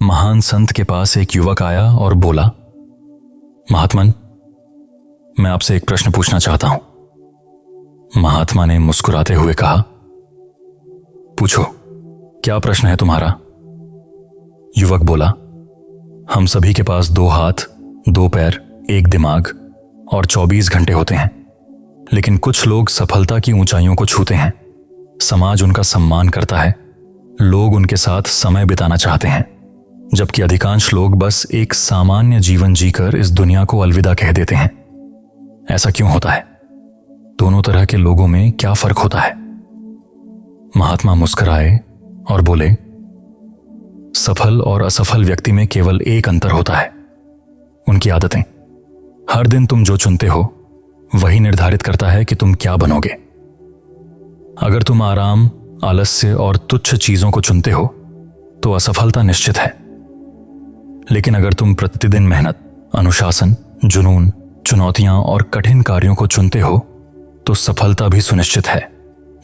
महान संत के पास एक युवक आया और बोला, महात्मन, मैं आपसे एक प्रश्न पूछना चाहता हूं। महात्मा ने मुस्कुराते हुए कहा, पूछो, क्या प्रश्न है तुम्हारा? युवक बोला, हम सभी के पास 2 हाथ, 2 पैर, 1 दिमाग और 24 घंटे होते हैं, लेकिन कुछ लोग सफलता की ऊंचाइयों को छूते हैं। समाज उनका सम्मान करता है, लोग उनके साथ समय बिताना चाहते हैं, जबकि अधिकांश लोग बस एक सामान्य जीवन जीकर इस दुनिया को अलविदा कह देते हैं। ऐसा क्यों होता है? दोनों तरह के लोगों में क्या फर्क होता है? महात्मा मुस्कुराए और बोले, सफल और असफल व्यक्ति में केवल एक अंतर होता है, उनकी आदतें। हर दिन तुम जो चुनते हो वही निर्धारित करता है कि तुम क्या बनोगे। अगर तुम आराम, आलस्य और तुच्छ चीजों को चुनते हो तो असफलता निश्चित है, लेकिन अगर तुम प्रतिदिन मेहनत, अनुशासन, जुनून, चुनौतियां और कठिन कार्यों को चुनते हो तो सफलता भी सुनिश्चित है।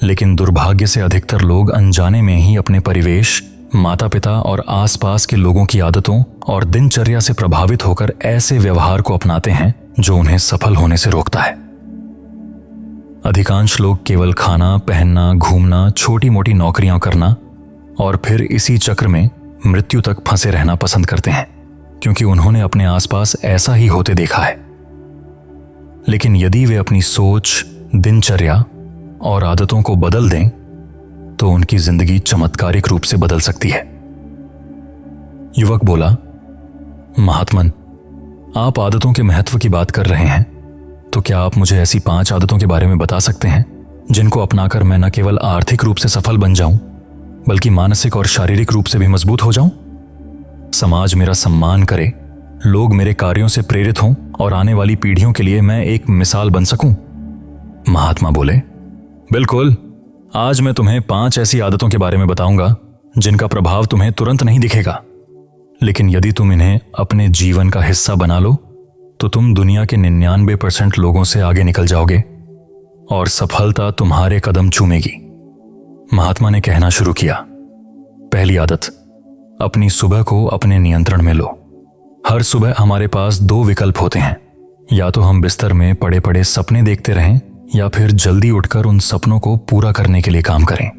लेकिन दुर्भाग्य से अधिकतर लोग अनजाने में ही अपने परिवेश, माता पिता और आसपास के लोगों की आदतों और दिनचर्या से प्रभावित होकर ऐसे व्यवहार को अपनाते हैं जो उन्हें सफल होने से रोकता है। अधिकांश लोग केवल खाना, पहनना, घूमना, छोटी मोटी नौकरियां करना और फिर इसी चक्र में मृत्यु तक फंसे रहना पसंद करते हैं, क्योंकि उन्होंने अपने आसपास ऐसा ही होते देखा है। लेकिन यदि वे अपनी सोच, दिनचर्या और आदतों को बदल दें तो उनकी जिंदगी चमत्कारिक रूप से बदल सकती है। युवक बोला, महात्मन, आप आदतों के महत्व की बात कर रहे हैं, तो क्या आप मुझे ऐसी 5 आदतों के बारे में बता सकते हैं जिनको अपनाकर मैं न केवल आर्थिक रूप से सफल बन जाऊं, बल्कि मानसिक और शारीरिक रूप से भी मजबूत हो जाऊं? समाज मेरा सम्मान करे, लोग मेरे कार्यों से प्रेरित हों और आने वाली पीढ़ियों के लिए मैं एक मिसाल बन सकूं। महात्मा बोले, बिल्कुल, आज मैं तुम्हें 5 ऐसी आदतों के बारे में बताऊंगा जिनका प्रभाव तुम्हें तुरंत नहीं दिखेगा, लेकिन यदि तुम इन्हें अपने जीवन का हिस्सा बना लो तो तुम दुनिया के 99% लोगों से आगे निकल जाओगे और सफलता तुम्हारे कदम चूमेगी। महात्मा ने कहना शुरू किया, पहली आदत, अपनी सुबह को अपने नियंत्रण में लो। हर सुबह हमारे पास 2 विकल्प होते हैं, या तो हम बिस्तर में पड़े पड़े सपने देखते रहें या फिर जल्दी उठकर उन सपनों को पूरा करने के लिए काम करें।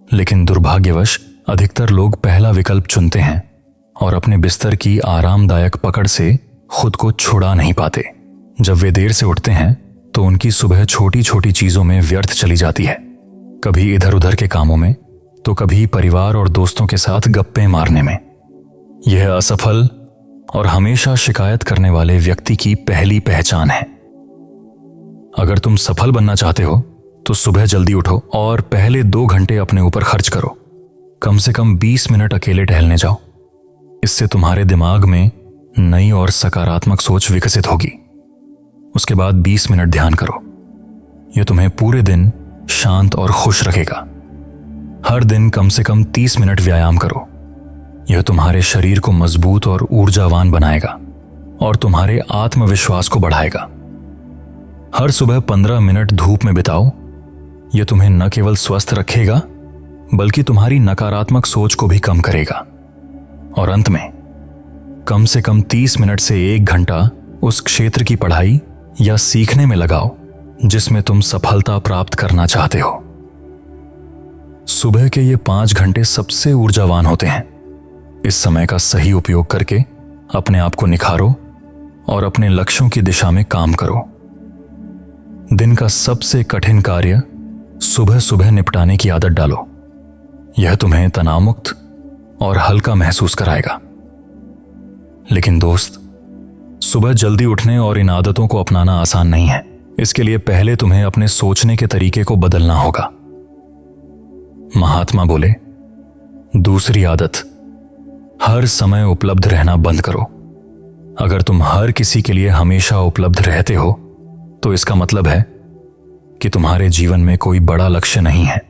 लेकिन दुर्भाग्यवश अधिकतर लोग पहला विकल्प चुनते हैं और अपने बिस्तर की आरामदायक पकड़ से खुद को छुड़ा नहीं पाते। जब वे देर से उठते हैं तो उनकी सुबह छोटी छोटी चीजों में व्यर्थ चली जाती है, कभी इधर उधर के कामों में तो कभी परिवार और दोस्तों के साथ गप्पे मारने में। यह असफल और हमेशा शिकायत करने वाले व्यक्ति की पहली पहचान है। अगर तुम सफल बनना चाहते हो तो सुबह जल्दी उठो और पहले 2 घंटे अपने ऊपर खर्च करो। कम से कम 20 मिनट अकेले टहलने जाओ। इससे तुम्हारे दिमाग में नई और सकारात्मक सोच विकसित होगी। उसके बाद 20 मिनट ध्यान करो। यह तुम्हें पूरे दिन शांत और खुश रखेगा। हर दिन कम से कम 30 मिनट व्यायाम करो। यह तुम्हारे शरीर को मजबूत और ऊर्जावान बनाएगा और तुम्हारे आत्मविश्वास को बढ़ाएगा। हर सुबह 15 मिनट धूप में बिताओ। यह तुम्हें न केवल स्वस्थ रखेगा बल्कि तुम्हारी नकारात्मक सोच को भी कम करेगा। और अंत में कम से कम 30 मिनट से 1 घंटा उस क्षेत्र की पढ़ाई या सीखने में लगाओ जिसमें तुम सफलता प्राप्त करना चाहते हो। सुबह के ये 5 घंटे सबसे ऊर्जावान होते हैं। इस समय का सही उपयोग करके अपने आप को निखारो और अपने लक्ष्यों की दिशा में काम करो। दिन का सबसे कठिन कार्य सुबह सुबह निपटाने की आदत डालो। यह तुम्हें तनावमुक्त और हल्का महसूस कराएगा। लेकिन दोस्त, सुबह जल्दी उठने और इन आदतों को अपनाना आसान नहीं है। इसके लिए पहले तुम्हें अपने सोचने के तरीके को बदलना होगा। महात्मा बोले, दूसरी आदत, हर समय उपलब्ध रहना बंद करो। अगर तुम हर किसी के लिए हमेशा उपलब्ध रहते हो तो इसका मतलब है कि तुम्हारे जीवन में कोई बड़ा लक्ष्य नहीं है।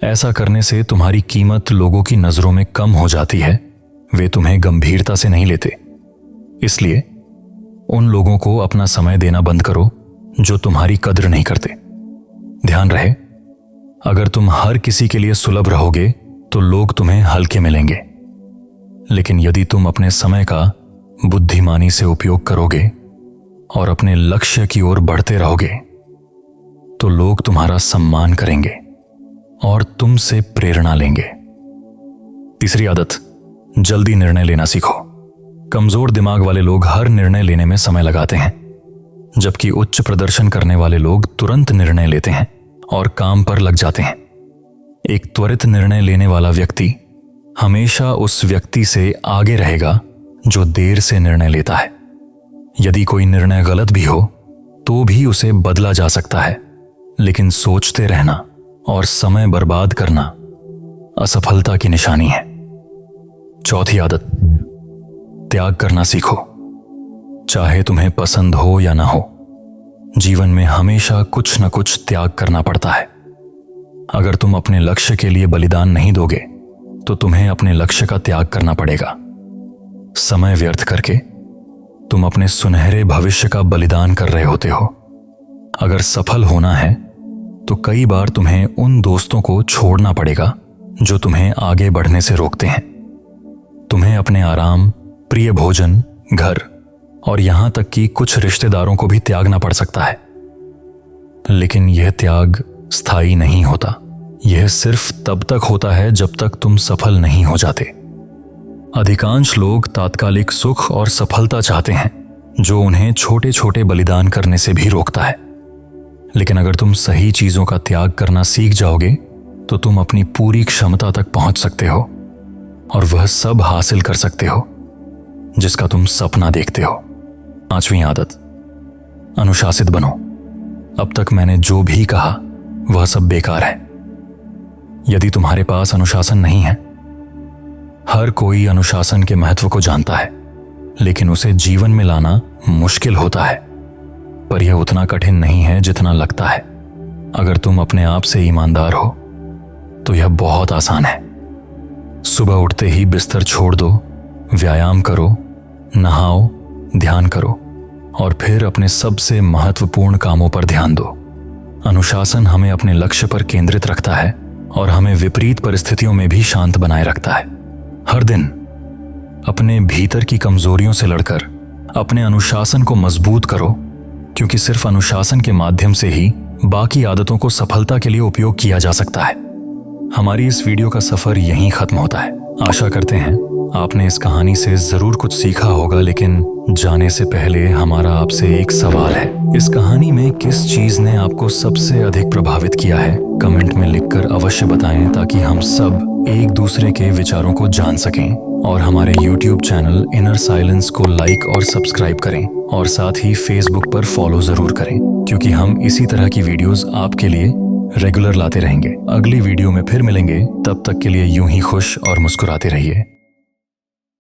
ऐसा करने से तुम्हारी कीमत लोगों की नजरों में कम हो जाती है। वे तुम्हें गंभीरता से नहीं लेते। इसलिए उन लोगों को अपना समय देना बंद करो जो तुम्हारी कद्र नहीं करते। ध्यान रहे, अगर तुम हर किसी के लिए सुलभ रहोगे तो लोग तुम्हें हल्के मिलेंगे, लेकिन यदि तुम अपने समय का बुद्धिमानी से उपयोग करोगे और अपने लक्ष्य की ओर बढ़ते रहोगे तो लोग तुम्हारा सम्मान करेंगे और तुमसे प्रेरणा लेंगे। तीसरी आदत, जल्दी निर्णय लेना सीखो। कमजोर दिमाग वाले लोग हर निर्णय लेने में समय लगाते हैं, जबकि उच्च प्रदर्शन करने वाले लोग तुरंत निर्णय लेते हैं और काम पर लग जाते हैं। एक त्वरित निर्णय लेने वाला व्यक्ति हमेशा उस व्यक्ति से आगे रहेगा जो देर से निर्णय लेता है। यदि कोई निर्णय गलत भी हो तो भी उसे बदला जा सकता है, लेकिन सोचते रहना और समय बर्बाद करना असफलता की निशानी है। चौथी आदत, त्याग करना सीखो। चाहे तुम्हें पसंद हो या ना हो, जीवन में हमेशा कुछ न कुछ त्याग करना पड़ता है। अगर तुम अपने लक्ष्य के लिए बलिदान नहीं दोगे तो तुम्हें अपने लक्ष्य का त्याग करना पड़ेगा। समय व्यर्थ करके तुम अपने सुनहरे भविष्य का बलिदान कर रहे होते हो। अगर सफल होना है तो कई बार तुम्हें उन दोस्तों को छोड़ना पड़ेगा जो तुम्हें आगे बढ़ने से रोकते हैं। तुम्हें अपने आराम, प्रिय भोजन, घर और यहां तक कि कुछ रिश्तेदारों को भी त्यागना पड़ सकता है। लेकिन यह त्याग स्थायी नहीं होता। यह सिर्फ तब तक होता है जब तक तुम सफल नहीं हो जाते। अधिकांश लोग तात्कालिक सुख और सफलता चाहते हैं, जो उन्हें छोटे छोटे बलिदान करने से भी रोकता है। लेकिन अगर तुम सही चीजों का त्याग करना सीख जाओगे तो तुम अपनी पूरी क्षमता तक पहुंच सकते हो और वह सब हासिल कर सकते हो जिसका तुम सपना देखते हो। पांचवी आदत, अनुशासित बनो। अब तक मैंने जो भी कहा वह सब बेकार है। यदि तुम्हारे पास अनुशासन नहीं है, हर कोई अनुशासन के महत्व को जानता है, लेकिन उसे जीवन में लाना मुश्किल होता है। पर यह उतना कठिन नहीं है जितना लगता है। अगर तुम अपने आप से ईमानदार हो तो यह बहुत आसान है। सुबह उठते ही बिस्तर छोड़ दो, व्यायाम करो, नहाओ, ध्यान करो और फिर अपने सबसे महत्वपूर्ण कामों पर ध्यान दो। अनुशासन हमें अपने लक्ष्य पर केंद्रित रखता है और हमें विपरीत परिस्थितियों में भी शांत बनाए रखता है। हर दिन अपने भीतर की कमजोरियों से लड़कर अपने अनुशासन को मजबूत करो, क्योंकि सिर्फ अनुशासन के माध्यम से ही बाकी आदतों को सफलता के लिए उपयोग किया जा सकता है। हमारी इस वीडियो का सफर यहीं खत्म होता है। आशा करते हैं आपने इस कहानी से जरूर कुछ सीखा होगा, लेकिन जाने से पहले हमारा आपसे एक सवाल है। इस कहानी में किस चीज ने आपको सबसे अधिक प्रभावित किया है? कमेंट में लिखकर अवश्य बताएं, ताकि हम सब एक दूसरे के विचारों को जान सकें। और हमारे YouTube चैनल इनर साइलेंस को लाइक और सब्सक्राइब करें, और साथ ही Facebook पर फॉलो जरूर करें, क्योंकि हम इसी तरह की वीडियोस आपके लिए रेगुलर लाते रहेंगे। अगली वीडियो में फिर मिलेंगे, तब तक के लिए यूं ही खुश और मुस्कुराते रहिए।